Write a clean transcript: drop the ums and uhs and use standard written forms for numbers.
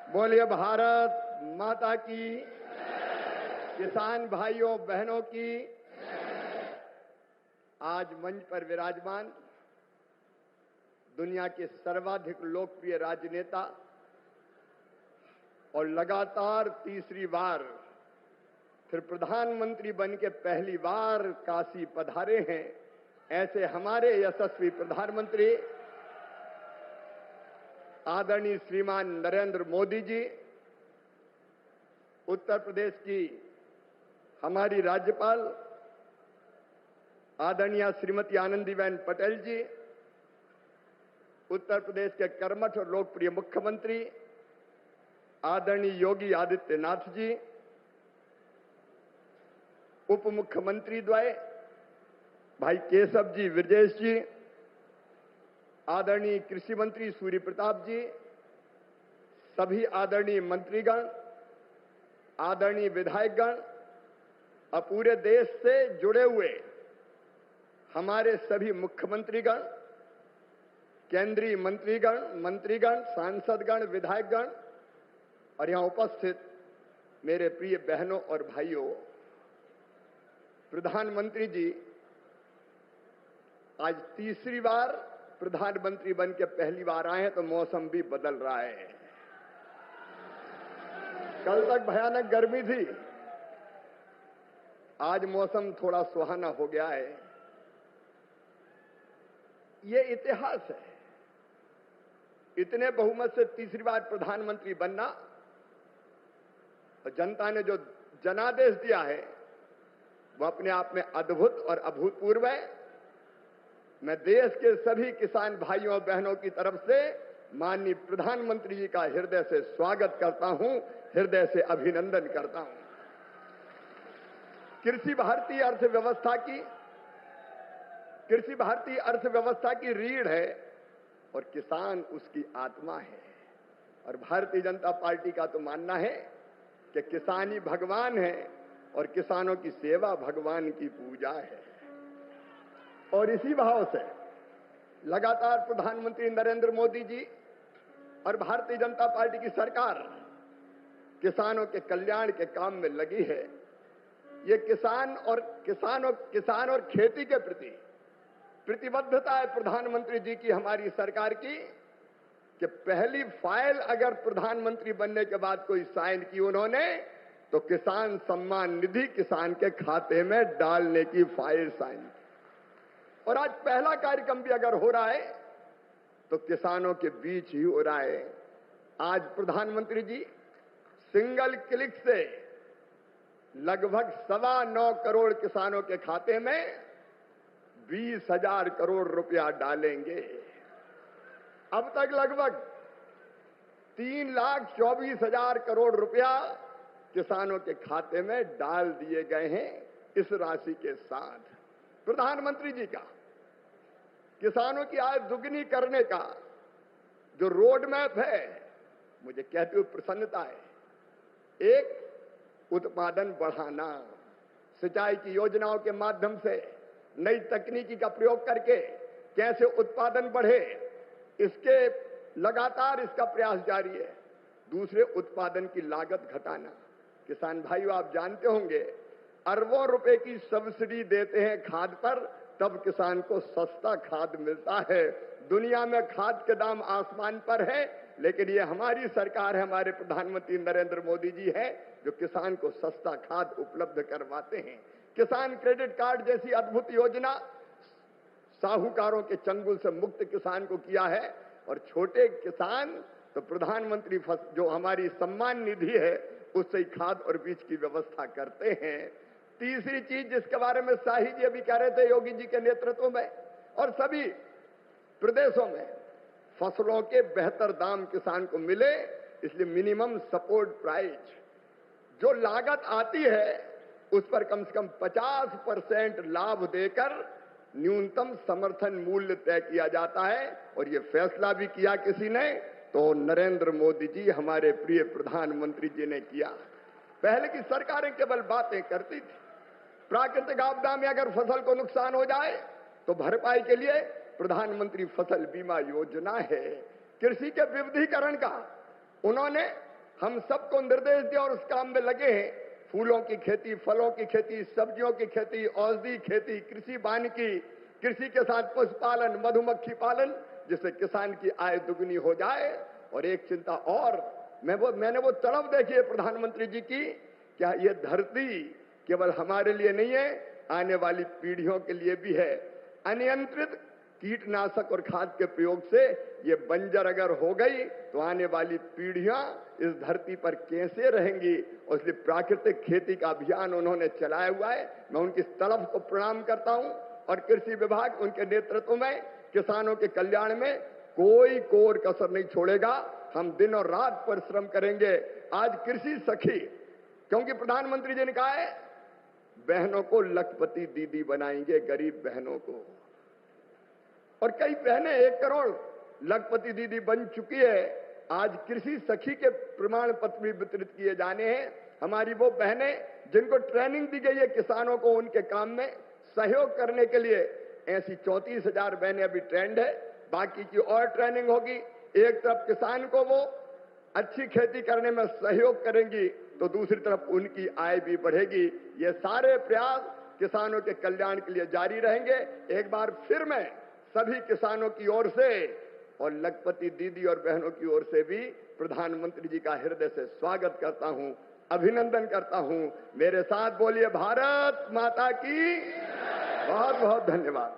बोलिए भारत माता की, किसान भाइयों बहनों की। आज मंच पर विराजमान दुनिया के सर्वाधिक लोकप्रिय राजनेता और लगातार तीसरी बार फिर प्रधानमंत्री बन के पहली बार काशी पधारे हैं, ऐसे हमारे यशस्वी प्रधानमंत्री आदरणीय श्रीमान नरेंद्र मोदी जी, उत्तर प्रदेश की हमारी राज्यपाल आदरणीय श्रीमती आनंदीबेन पटेल जी, उत्तर प्रदेश के कर्मठ और लोकप्रिय मुख्यमंत्री आदरणीय योगी आदित्यनाथ जी, उप मुख्यमंत्री द्वय भाई केशव जी विरजेश जी, आदरणीय कृषि मंत्री सूर्य प्रताप जी, सभी आदरणीय मंत्रीगण, आदरणीय विधायकगण और पूरे देश से जुड़े हुए हमारे सभी मुख्यमंत्रीगण, केंद्रीय मंत्रीगण, सांसदगण, विधायकगण और यहां उपस्थित मेरे प्रिय बहनों और भाइयों, प्रधानमंत्री जी आज तीसरी बार प्रधानमंत्री बन के पहली बार आए हैं, तो मौसम भी बदल रहा है। कल तक भयानक गर्मी थी, आज मौसम थोड़ा सुहाना हो गया है। ये इतिहास है, इतने बहुमत से तीसरी बार प्रधानमंत्री बनना और जनता ने जो जनादेश दिया है वो अपने आप में अद्भुत और अभूतपूर्व है। मैं देश के सभी किसान भाइयों और बहनों की तरफ से माननीय प्रधानमंत्री जी का हृदय से स्वागत करता हूं, हृदय से अभिनंदन करता हूं। कृषि भारतीय अर्थव्यवस्था की रीढ़ है और किसान उसकी आत्मा है। और भारतीय जनता पार्टी का तो मानना है कि किसान ही भगवान है और किसानों की सेवा भगवान की पूजा है। और इसी भाव से लगातार प्रधानमंत्री नरेंद्र मोदी जी और भारतीय जनता पार्टी की सरकार किसानों के कल्याण के काम में लगी है। ये किसान और खेती के प्रति प्रतिबद्धता है प्रधानमंत्री जी की, हमारी सरकार की, कि पहली फाइल अगर प्रधानमंत्री बनने के बाद कोई साइन की उन्होंने, तो किसान सम्मान निधि किसान के खाते में डालने की फाइल साइन की। और आज पहला कार्यक्रम भी अगर हो रहा है तो किसानों के बीच ही हो रहा है। आज प्रधानमंत्री जी सिंगल क्लिक से लगभग 9.25 करोड़ किसानों के खाते में 20,000 करोड़ रुपया डालेंगे। अब तक लगभग 3,24,000 करोड़ रुपया किसानों के खाते में डाल दिए गए हैं। इस राशि के साथ प्रधानमंत्री जी का किसानों की आय दुगनी करने का जो रोड मैप है, मुझे कहते हुए प्रसन्नता है। एक, उत्पादन बढ़ाना, सिंचाई की योजनाओं के माध्यम से नई तकनीकी का प्रयोग करके कैसे उत्पादन बढ़े, इसके लगातार इसका प्रयास जारी है। दूसरे, उत्पादन की लागत घटाना। किसान भाइयों, आप जानते होंगे अरबों रुपए की सब्सिडी देते हैं खाद पर, तब किसान को सस्ता खाद मिलता है। दुनिया में खाद के दाम आसमान पर है, लेकिन ये हमारी सरकार है, हमारे प्रधानमंत्री नरेंद्र मोदी जी है जो किसान को सस्ता खाद उपलब्ध करवाते हैं। किसान क्रेडिट कार्ड जैसी अद्भुत योजना साहूकारों के चंगुल से मुक्त किसान को किया है। और छोटे किसान तो प्रधानमंत्री जो हमारी सम्मान निधि है उससे ही खाद और बीज की व्यवस्था करते हैं। तीसरी चीज जिसके बारे में शाही जी अभी कह रहे थे, योगी जी के नेतृत्व में और सभी प्रदेशों में फसलों के बेहतर दाम किसान को मिले, इसलिए मिनिमम सपोर्ट प्राइस जो लागत आती है उस पर कम से कम 50% लाभ देकर न्यूनतम समर्थन मूल्य तय किया जाता है। और ये फैसला भी किया किसी ने, तो नरेंद्र मोदी जी हमारे प्रिय प्रधानमंत्री जी ने किया। पहले की सरकारें केवल बातें करती थी। प्राकृतिक आपदा में अगर फसल को नुकसान हो जाए तो भरपाई के लिए प्रधानमंत्री फसल बीमा योजना है। कृषि के विविधीकरण का उन्होंने हम सबको निर्देश दिया और उस काम में लगे हैं। फूलों की खेती, फलों की खेती, सब्जियों की खेती, औषधि खेती, कृषि वानिकी, कृषि के साथ पशुपालन, मधुमक्खी पालन, जिससे किसान की आय दुगनी हो जाए। और एक चिंता और, मैंने वो तड़प देखी है प्रधानमंत्री जी की, क्या ये धरती केवल हमारे लिए नहीं है, आने वाली पीढ़ियों के लिए भी है। अनियंत्रित कीटनाशक और खाद के प्रयोग से ये बंजर अगर हो गई तो आने वाली पीढ़ियां इस धरती पर कैसे रहेंगी। और इसलिए प्राकृतिक खेती का अभियान उन्होंने चलाया हुआ है। मैं उनकी तड़प को प्रणाम करता हूं और कृषि विभाग उनके नेतृत्व में किसानों के कल्याण में कोई कोर कसर नहीं छोड़ेगा। हम दिन और रात परिश्रम करेंगे। आज कृषि सखी, क्योंकि प्रधानमंत्री जी ने कहा है बहनों को लखपति दीदी बनाएंगे, गरीब बहनों को। और कई बहनें 1 करोड़ लखपति दीदी बन चुकी है। आज कृषि सखी के प्रमाण पत्र भी वितरित किए जाने हैं। हमारी वो बहनें जिनको ट्रेनिंग दी गई है किसानों को उनके काम में सहयोग करने के लिए, ऐसी 34,000 बहनें अभी ट्रेंड है। बाकी की और ट्रेनिंग होगी। एक तरफ किसान को वो अच्छी खेती करने में सहयोग करेंगी तो दूसरी तरफ उनकी आय भी बढ़ेगी। ये सारे प्रयास किसानों के कल्याण के लिए जारी रहेंगे। एक बार फिर मैं सभी किसानों की ओर से और लखपति दीदी और बहनों की ओर से भी प्रधानमंत्री जी का हृदय से स्वागत करता हूं, अभिनंदन करता हूं। मेरे साथ बोलिए भारत माता की। बहुत बहुत धन्यवाद।